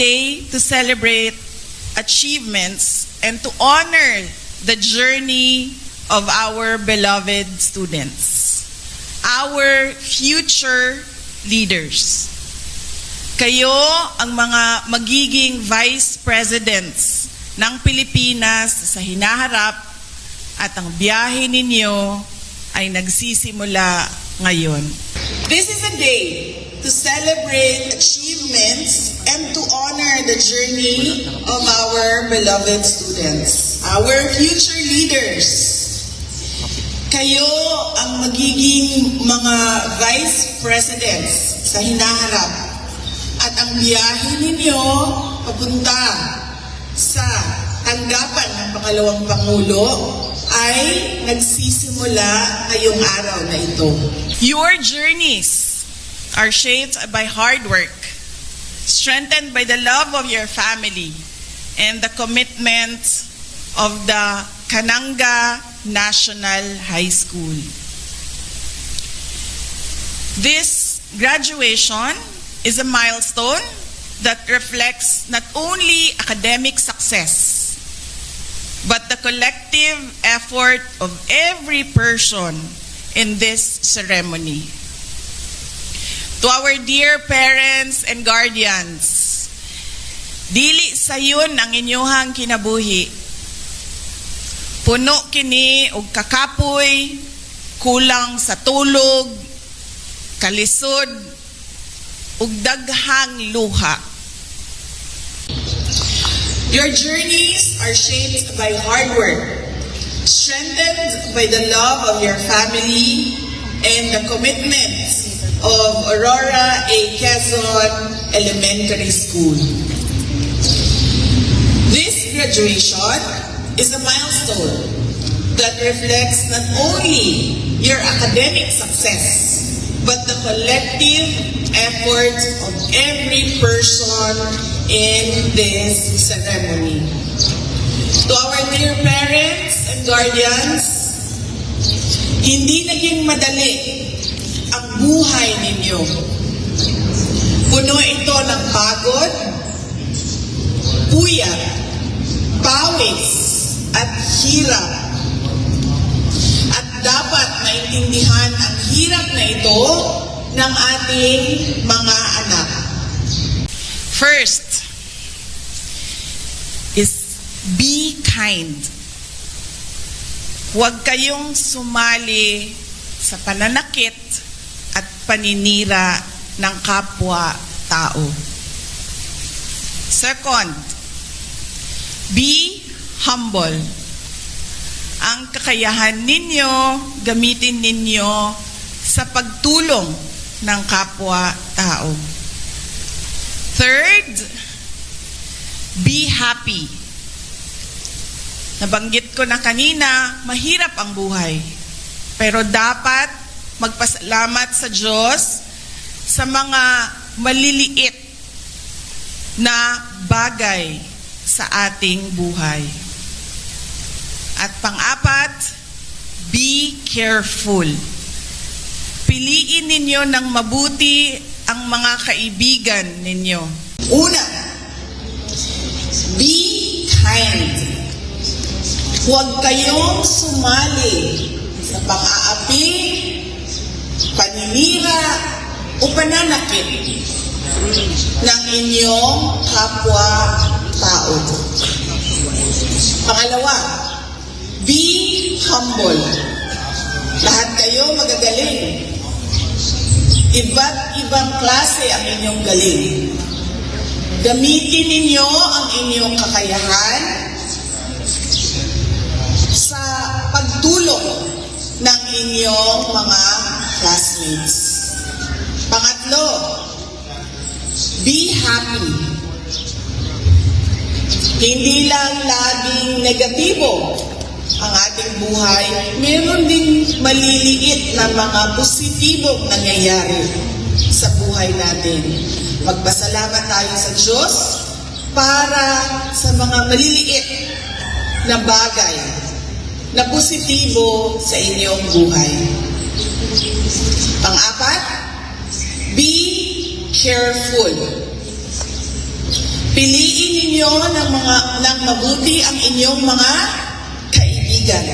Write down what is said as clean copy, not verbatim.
day to celebrate achievements and to honor the journey of our beloved students, our future leaders. Kayo ang mga magiging vice presidents ng Pilipinas sa hinaharap at ang biyahe ninyo ay nagsisimula ngayon. This is a day to celebrate achievements and to honor the journey of our beloved students, our future leaders. Kayo ang magiging mga vice presidents sa hinaharap at ang biyahe ninyo papunta sa tanggapan ng pangalawang Pangulo ay nagsisimula ngayong araw na ito. Your journeys are shaped by hard work, strengthened by the love of your family, and the commitment of the Kananga National High School. This graduation is a milestone that reflects not only academic success, but the collective effort of every person in this ceremony. To our dear parents and guardians, dili sayon ang inyuhang kinabuhi. Puno kini og kakapoy, kulang sa tulog, kalisod, ug daghang luha. Your journeys are shaped by hard work, strengthened by the love of your family and the commitment of Aurora A. Quezon Elementary School. This graduation is a milestone that reflects not only your academic success, but the collective effort of every person in this ceremony. To our dear parents and guardians, hindi naging madali ang buhay ninyo. Puno ito ng pagod, puyat, pawis, at hirap. At dapat maintindihan ang hirap na ito ng ating mga anak. First is be kind. Huwag kayong sumali sa pananakit at paninira ng kapwa-tao. Second, be humble. Ang kakayahan ninyo, gamitin ninyo sa pagtulong ng kapwa-tao. Third, be happy. Nabanggit ko na kanina, mahirap ang buhay. Pero dapat magpasalamat sa Diyos sa mga maliliit na bagay sa ating buhay. At pang-apat, be careful. Piliin ninyo ng mabuti ang mga kaibigan ninyo. Una, be kind. Huwag kayong sumali sa pang-aapi, paninira, o pananakit ng inyong kapwa-tao. Pangalawa, be humble. Lahat kayo magagaling. Iba't ibang klase ang inyong galing. Gamitin ninyo ang inyong kakayahan sa pagtulong ng inyong mga classmates. Pangatlo, be happy. Hindi lang laging negatibo ang ating buhay, meron din maliliit na mga positibong nangyayari sa buhay natin. Magpasalamat tayo sa Diyos para sa mga maliliit na bagay na positibo sa inyong buhay. Pang-apat, be careful. Piliin ninyo ng mabuti ang inyong mga kaibigan.